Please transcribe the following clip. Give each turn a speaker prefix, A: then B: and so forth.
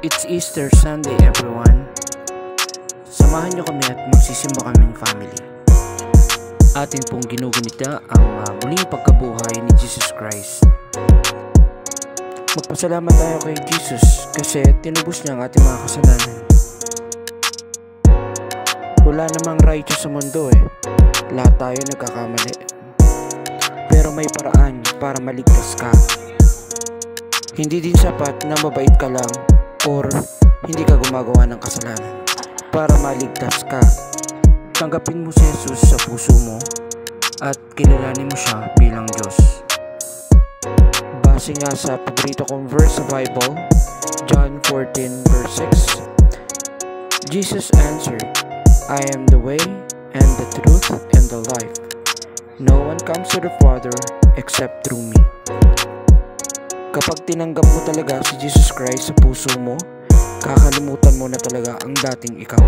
A: It's Easter Sunday, everyone. Samahan niyo kami at magsisimba kaming family. Atin pong ginugunita ang muling pagkabuhay ni Jesus Christ. Magpasalamat tayo kay Jesus kasi tinubos niya ang ating mga kasalanan. Wala namang righteous sa mundo Lahat tayo nagkakamali. Pero may paraan para maligtas ka. Hindi din sapat na mabait ka lang or hindi ka gumagawa ng kasalanan para maligtas ka. Tanggapin mo si Jesus sa puso mo at kilalanin mo siya bilang Diyos. Base nga sa paborito kong verse sa Bible, John 14 verse 6, Jesus answered, I am the way and the truth and the life. No one comes to the Father except through me. Kapag tinanggap mo talaga si Jesus Christ sa puso mo, kakalimutan mo na talaga ang dating ikaw.